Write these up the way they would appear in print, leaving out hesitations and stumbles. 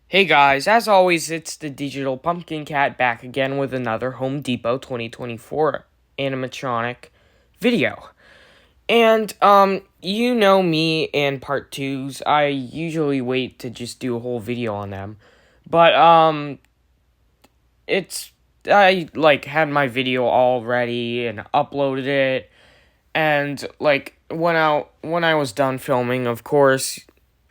Hey guys, as always, it's the Digital Pumpkin Cat back again with another Home Depot 2024 animatronic video. And, you know me and part twos, I usually wait to just do a whole video on them. But, I had my video all ready and uploaded it. And, when I was done filming, of course,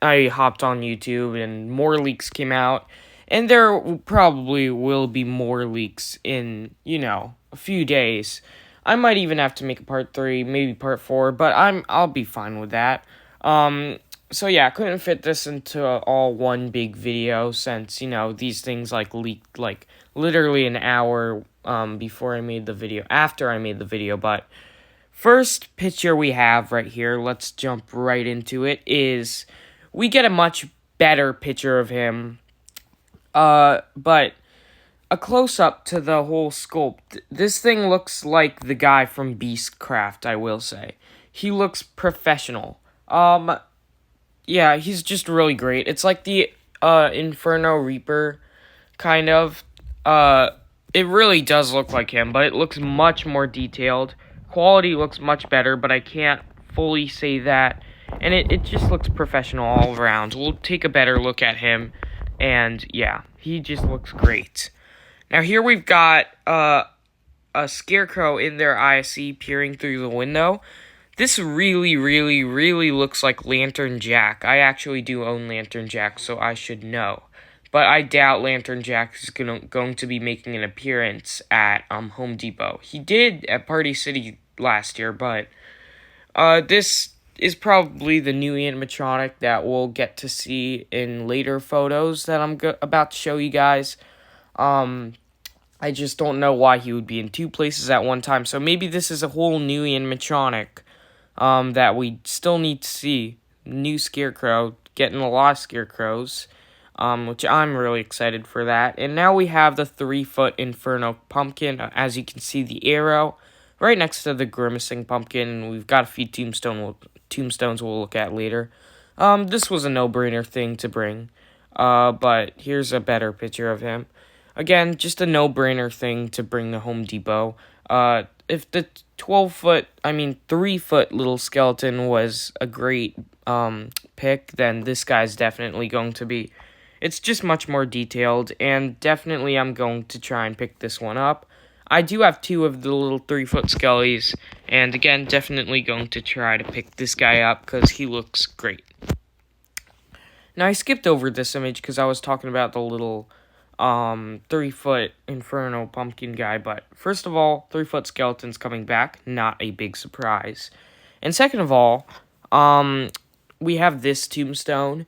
I hopped on YouTube and more leaks came out. And there probably will be more leaks in, a few days. I might even have to make a part 3, maybe part 4, but I'll be fine with that. So yeah, I couldn't fit this into all one big video since, these things leaked literally an hour before I made the video, after I made the video, but first picture we have right here, let's jump right into it, is we get a much better picture of him. But a close up to the whole sculpt. This thing looks like the guy from Beastcraft, I will say. He looks professional. Yeah, he's just really great. It's like the Inferno Reaper kind of. It really does look like him, but it looks much more detailed. Quality looks much better, but I can't fully say that. And it just looks professional all around. We'll take a better look at him. And yeah, he just looks great. Now here we've got a Scarecrow in their ISE peering through the window. This really, really, really looks like Lantern Jack. I actually do own Lantern Jack, so I should know. But I doubt Lantern Jack is going to be making an appearance at Home Depot. He did at Party City last year, but this is probably the new animatronic that we'll get to see in later photos that I'm about to show you guys. I just don't know why he would be in two places at one time. So maybe this is a whole new animatronic that we still need to see. New Scarecrow, getting a lot of Scarecrows, which I'm really excited for that. And now we have the 3-foot Inferno Pumpkin. As you can see, the arrow right next to the Grimacing Pumpkin. We've got a few tombstones we'll look at later. This was a no-brainer thing to bring. But here's a better picture of him. Again, just a no-brainer thing to bring to Home Depot. If the 3-foot little skeleton was a great pick, then this guy's definitely going to be. It's just much more detailed, and definitely I'm going to try and pick this one up. I do have 2 of the little 3-foot skellies, and again, definitely going to try to pick this guy up because he looks great. Now, I skipped over this image because I was talking about the little 3-foot Inferno Pumpkin guy, but first of all, 3-foot skeleton's coming back, not a big surprise. And second of all, we have this tombstone.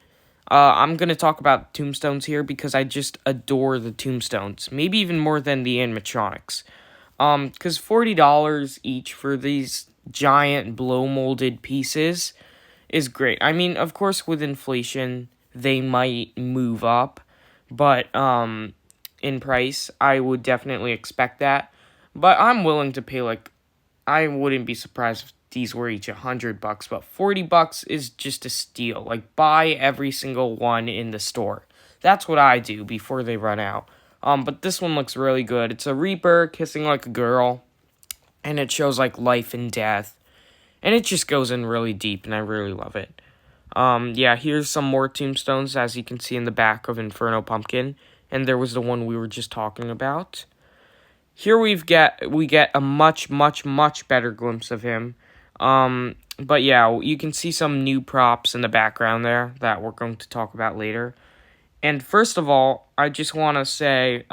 I'm going to talk about tombstones here because I just adore the tombstones, maybe even more than the animatronics. Because $40 each for these giant blow-molded pieces is great. I mean, of course, with inflation, they might move up, but in price, I would definitely expect that. But I'm willing to pay, I wouldn't be surprised if these were each $100, but $40 is just a steal. Buy every single one in the store. That's what I do before they run out. But this one looks really good. It's a Reaper kissing like a girl, and it shows life and death, and it just goes in really deep, and I really love it. Yeah, here's some more tombstones, as you can see in the back of Inferno Pumpkin, and there was the one we were just talking about. Here we get a much, much, much better glimpse of him. But yeah, you can see some new props in the background there that we're going to talk about later. And first of all, I just want to say,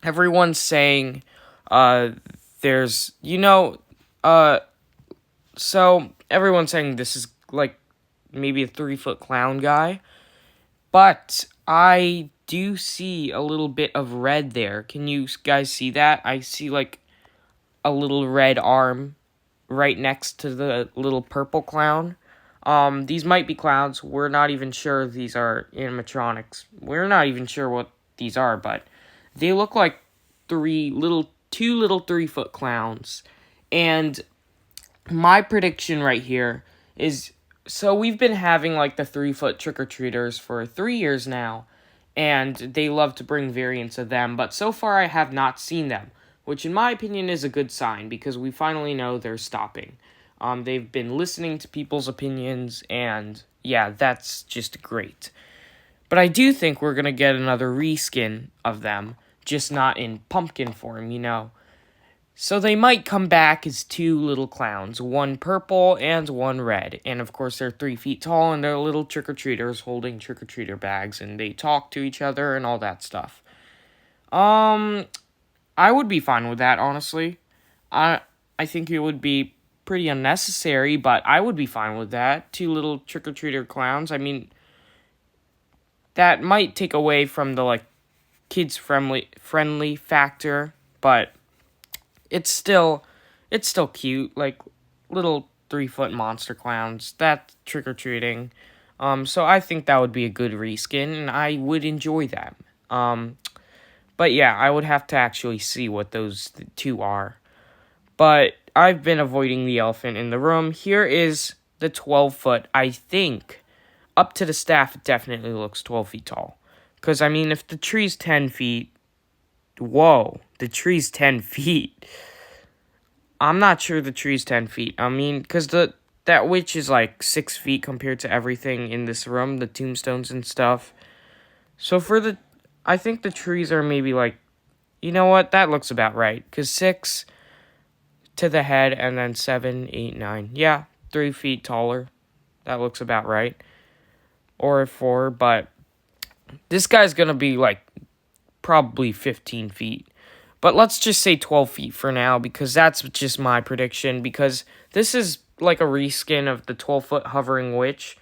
everyone's saying, there's, so everyone's saying this is maybe a 3-foot clown guy, but I do see a little bit of red there. Can you guys see that? I see a little red arm right next to the little purple clown. These might be clowns. We're not even sure these are animatronics. We're not even sure what these are, but they look like two little 3-foot clowns. And my prediction right here is, so we've been having the 3-foot trick-or-treaters for 3 years now, and they love to bring variants of them, but so far I have not seen them, which in my opinion is a good sign, because we finally know they're stopping. They've been listening to people's opinions, and yeah, that's just great. But I do think we're gonna get another reskin of them, just not in pumpkin form, So they might come back as two little clowns, one purple and one red. And of course, they're 3 feet tall, and they're little trick-or-treaters holding trick-or-treater bags, and they talk to each other and all that stuff. I would be fine with that, honestly. I think it would be pretty unnecessary, but I would be fine with that. Two little trick-or-treater clowns. I mean, that might take away from the, kids friendly factor, but it's still cute, little 3-foot monster clowns. That's trick-or-treating. So I think that would be a good reskin, and I would enjoy that. But yeah, I would have to actually see what those two are. But I've been avoiding the elephant in the room. Here is the 12-foot. I think up to the staff, it definitely looks 12 feet tall. Because, I mean, if the tree's 10 feet, whoa, the tree's 10 feet. I'm not sure the tree's 10 feet. I mean, because that witch is 6 feet compared to everything in this room, the tombstones and stuff. So I think the trees are maybe you know what? That looks about right. Because 6 to the head and then 7, 8, 9. Yeah, 3 feet taller. That looks about right. Or 4, but this guy's going to be probably 15 feet. But let's just say 12 feet for now, because that's just my prediction, because this is a reskin of the 12-foot hovering witch.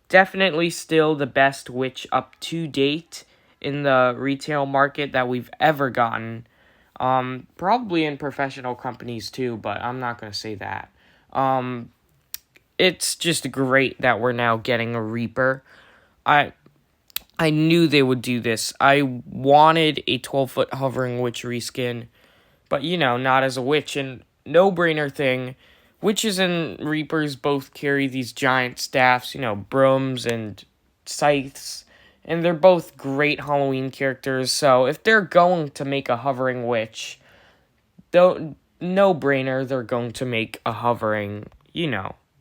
Definitely still the best witch up to date in the retail market that we've ever gotten. Probably in professional companies too, but I'm not going to say that. It's just great that we're now getting a Reaper. I knew they would do this. I wanted a 12-foot hovering witch reskin, but, not as a witch. And no-brainer thing, witches and reapers both carry these giant staffs, brooms and scythes, and they're both great Halloween characters. So if they're going to make a hovering witch, no-brainer, they're going to make a hovering,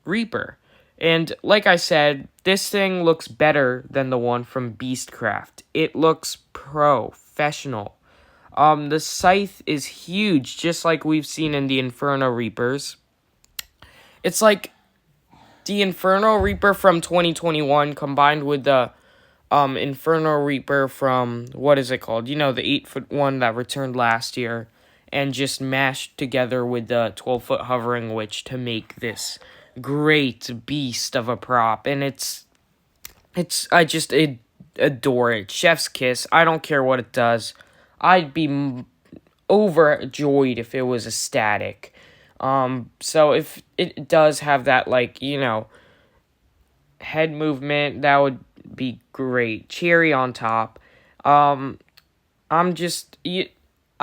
reaper. And like I said, this thing looks better than the one from Beastcraft. It looks professional. The scythe is huge, just like we've seen in the Inferno Reapers. It's like the Inferno Reaper from 2021 combined with the Inferno Reaper from, what is it called? The 8-foot one that returned last year. And just mashed together with the 12-foot hovering witch to make this great beast of a prop. And I just adore it. Chef's kiss. I don't care what it does. I'd be overjoyed if it was a static. So if it does have that, head movement, that would be great. Cherry on top. I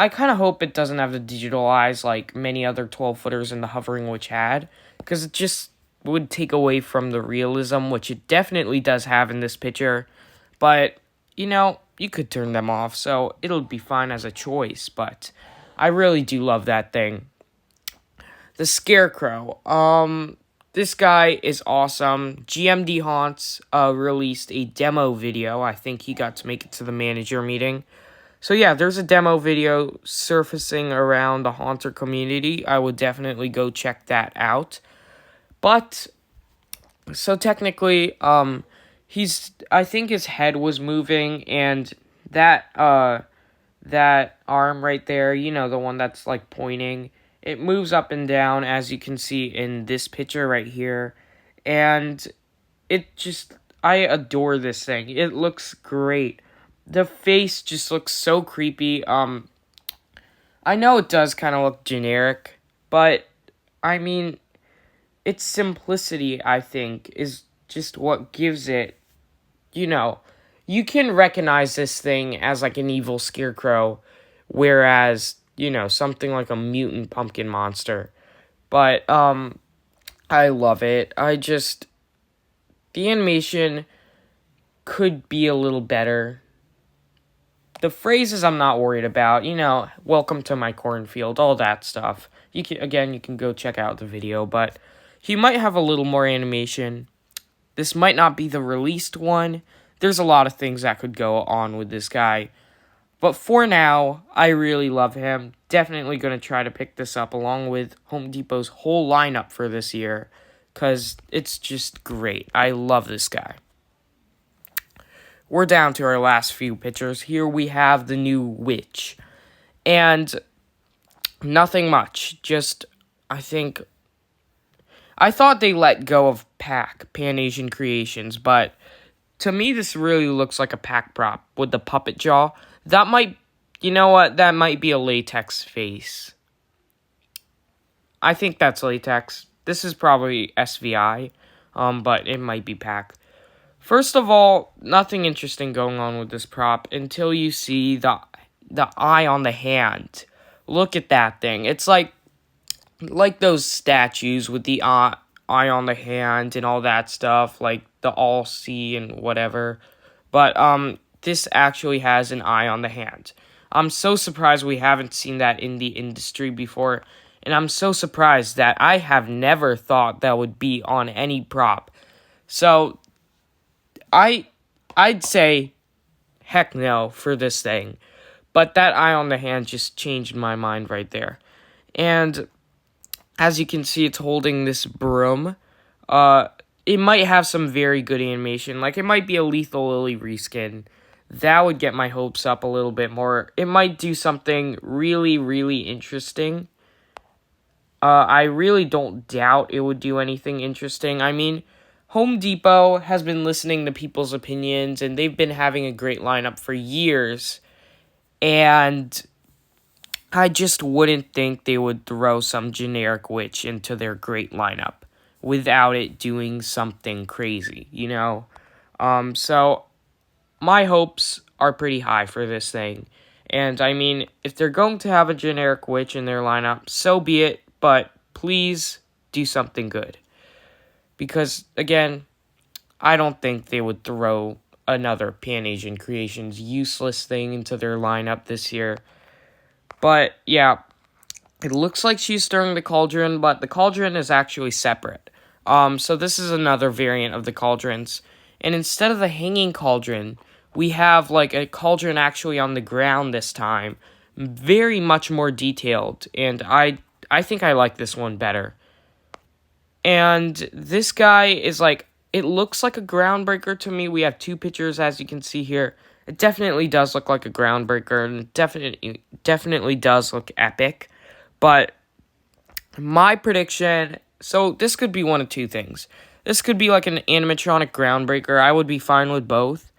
kind of hope it doesn't have the digital eyes like many other 12-footers in the hovering witch had, because it just would take away from the realism, which it definitely does have in this picture. But, you could turn them off, so it'll be fine as a choice, but I really do love that thing. The Scarecrow. This guy is awesome. GMD Haunts released a demo video. I think he got to make it to the manager meeting. So yeah, there's a demo video surfacing around the Haunter community. I would definitely go check that out. But, so technically, I think his head was moving, and that arm right there, the one that's pointing, it moves up and down, as you can see in this picture right here. And I adore this thing. It looks great. The face just looks so creepy. I know it does kind of look generic, but, I mean, its simplicity, I think, is just what gives it, you can recognize this thing as, an evil scarecrow, whereas, something like a mutant pumpkin monster. But, I love it. The animation could be a little better. The phrases I'm not worried about. You know, welcome to my cornfield, all that stuff. You can go check out the video, but he might have a little more animation. This might not be the released one. There's a lot of things that could go on with this guy. But for now, I really love him. Definitely going to try to pick this up along with Home Depot's whole lineup for this year, because it's just great. I love this guy. We're down to our last few pictures. Here we have the new witch. And nothing much. Just, I thought they let go of Pan Asian Creations, but to me this really looks like a pack prop with the puppet jaw. That might be a latex face. I think that's latex. This is probably SVI, but it might be pack. First of all, nothing interesting going on with this prop until you see the eye on the hand. Look at that thing. It's like those statues with the eye on the hand and all that stuff, like the all see and whatever. But this actually has an eye on the hand. I'm so surprised we haven't seen that in the industry before, and I'm so surprised that I have never thought that would be on any prop. So I'd say heck no for this thing. But that eye on the hand just changed my mind right there. And as you can see, it's holding this broom. It might have some very good animation. Like, it might be a Lethal Lily reskin. That would get my hopes up a little bit more. It might do something really, really interesting. I really don't doubt it would do anything interesting. I mean, Home Depot has been listening to people's opinions, and they've been having a great lineup for years. And I just wouldn't think they would throw some generic witch into their great lineup without it doing something crazy, you know? So my hopes are pretty high for this thing. And I mean, if they're going to have a generic witch in their lineup, so be it, but please do something good. Because, again, I don't think they would throw another Pan Asian Creations useless thing into their lineup this year. But, yeah, it looks like she's stirring the cauldron, but the cauldron is actually separate. So this is another variant of the cauldrons. And instead of the hanging cauldron, we have, like, a cauldron actually on the ground this time. Very much more detailed, and I think I like this one better. And this guy is, like, it looks like a Groundbreaker to me. We have two pictures, as you can see here. It definitely does look like a Groundbreaker, and it definitely does look epic. But my prediction, so this could be one of two things. This could be like an animatronic Groundbreaker. I would be fine with both.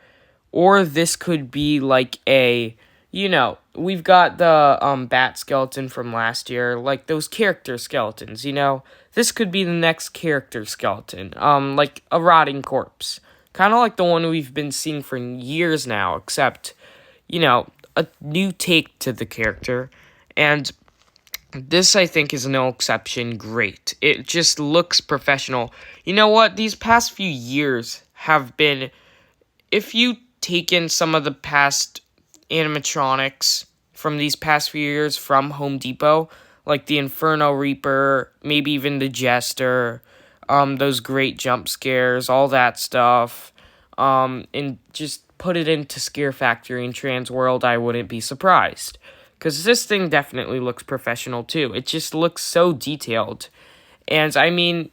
Or this could be like a, you know, we've got the bat skeleton from last year, like those character skeletons, you know. This could be the next character skeleton, like a rotting corpse. Kind of like the one we've been seeing for years now, except, you know, a new take to the character. And this, I think, is no exception. Great. It just looks professional. You know what? These past few years have been, if you take in some of the past animatronics from these past few years from Home Depot, like the Inferno Reaper, maybe even the Jester, those great jump scares, all that stuff, and just put it into Scare Factory and Trans World, I wouldn't be surprised. Because this thing definitely looks professional too. It just looks so detailed. And I mean,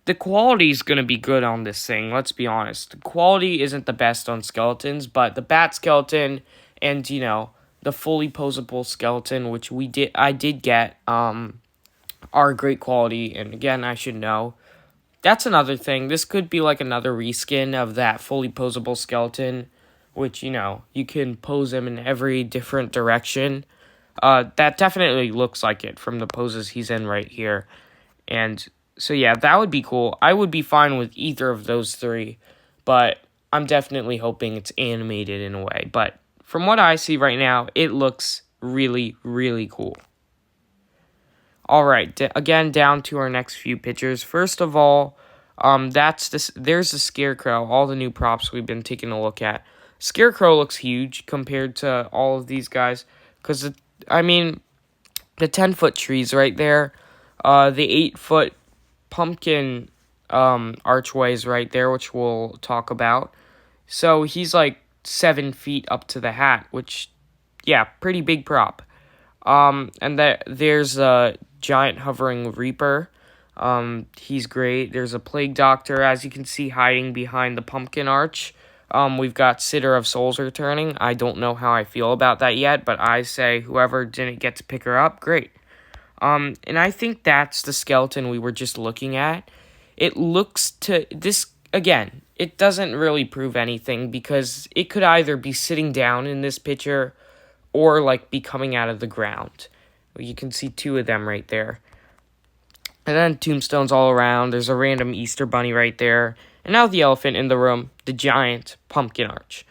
the quality is going to be good on this thing, let's be honest. The quality isn't the best on skeletons, but the bat skeleton and, you know, the fully posable skeleton, which I did get, are great quality. And again, I should know. That's another thing. This could be like another reskin of that fully posable skeleton, which, you know, you can pose him in every different direction. That definitely looks like it from the poses he's in right here. And so, yeah, that would be cool. I would be fine with either of those three, but I'm definitely hoping it's animated in a way. But from what I see right now, it looks really, really cool. All right, again, down to our next few pictures. First of all, there's the Scarecrow, all the new props we've been taking a look at. Scarecrow looks huge compared to all of these guys. Because, I mean, the 10-foot trees right there. The 8-foot pumpkin archways right there, which we'll talk about. So he's like 7 feet up to the hat, which, yeah, pretty big prop. And there's a giant hovering reaper. He's great. There's a plague doctor, as you can see, hiding behind the pumpkin arch. We've got Sitter of Souls returning. I don't know how I feel about that yet, but I say whoever didn't get to pick her up, great. And I think that's the skeleton we were just looking at. It looks to this again. It doesn't really prove anything because it could either be sitting down in this picture or like be coming out of the ground. You can see 2 of them right there. And then tombstones all around. There's a random Easter bunny right there. And now the elephant in the room, the giant pumpkin arch.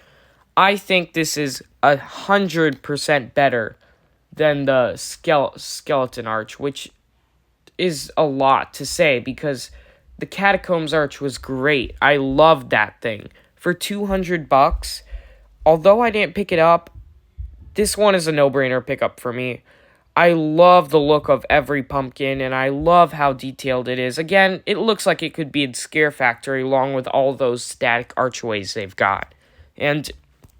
I think this is 100% better than the skeleton arch, which is a lot to say because the catacombs arch was great. I loved that thing. For $200, although I didn't pick it up, this one is a no-brainer pickup for me. I love the look of every pumpkin, and I love how detailed it is. Again, it looks like it could be in Scare Factory along with all those static archways they've got. And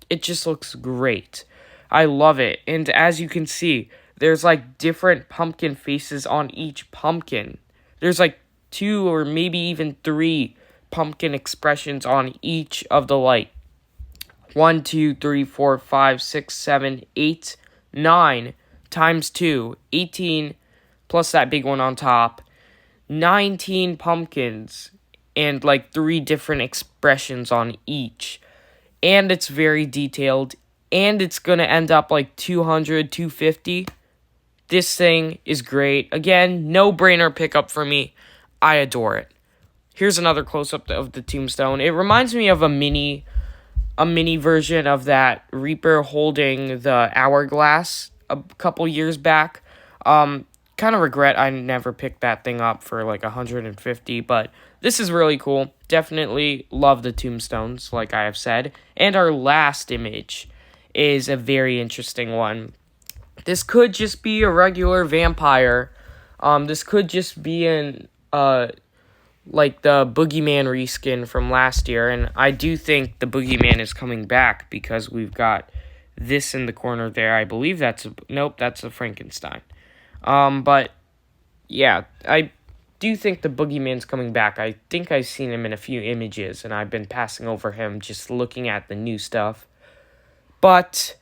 it just looks great. I love it. And as you can see, there's like different pumpkin faces on each pumpkin. There's like 2 or maybe even 3 pumpkin expressions on each of the like 1, 2, 3, 4, 5, 6, 7, 8, 9 times 2, 18 plus that big one on top, 19 pumpkins and like 3 different expressions on each. And it's very detailed. And it's going to end up like 200, 250. This thing is great. Again, no-brainer pickup for me. I adore it. Here's another close-up of the tombstone. It reminds me of a mini version of that Reaper holding the hourglass a couple years back. Kind of regret I never picked that thing up for like 150, but this is really cool. Definitely love the tombstones, like I have said. And our last image is a very interesting one. This could just be a regular vampire. This could just be in like the Boogeyman reskin from last year, and I do think the Boogeyman is coming back because we've got this in the corner there. I believe that's a Frankenstein. But yeah, I do think the Boogeyman's coming back. I think I've seen him in a few images, and I've been passing over him just looking at the new stuff. But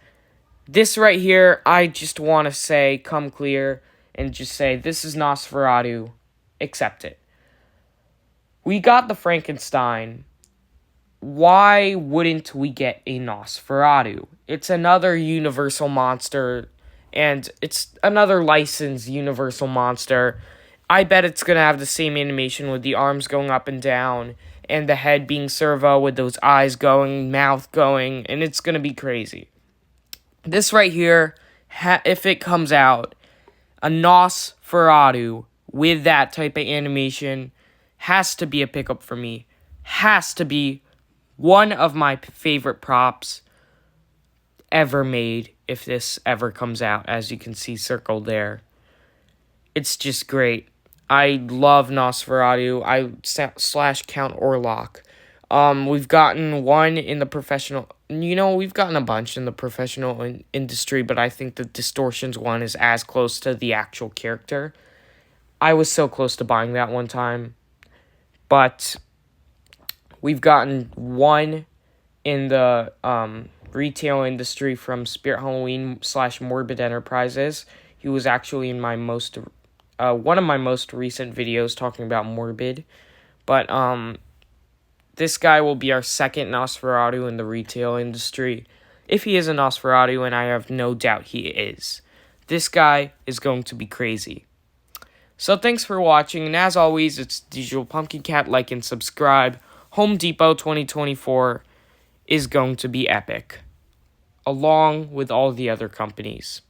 this right here, I just want to say, come clear and just say, this is Nosferatu. Accept it. We got the Frankenstein. Why wouldn't we get a Nosferatu? It's another Universal monster, and it's another licensed Universal monster. I bet it's going to have the same animation with the arms going up and down, and the head being servo with those eyes going, mouth going, and it's going to be crazy. This right here, if it comes out, a Nosferatu with that type of animation has to be a pickup for me. Has to be one of my favorite props ever made if this ever comes out, as you can see circled there. It's just great. I love Nosferatu. / Count Orlok. We've gotten one in the professional... we've gotten a bunch in the professional industry, but I think the Distortions one is as close to the actual character. I was so close to buying that one time. But we've gotten one in the retail industry from Spirit Halloween / Morbid Enterprises. He was actually in my one of my most recent videos talking about Morbid. But this guy will be our second Nosferatu in the retail industry. If he is a Nosferatu, and I have no doubt he is. This guy is going to be crazy. So thanks for watching, and as always, it's Digital Pumpkin Cat. Like and subscribe. Home Depot 2024 is going to be epic, along with all the other companies.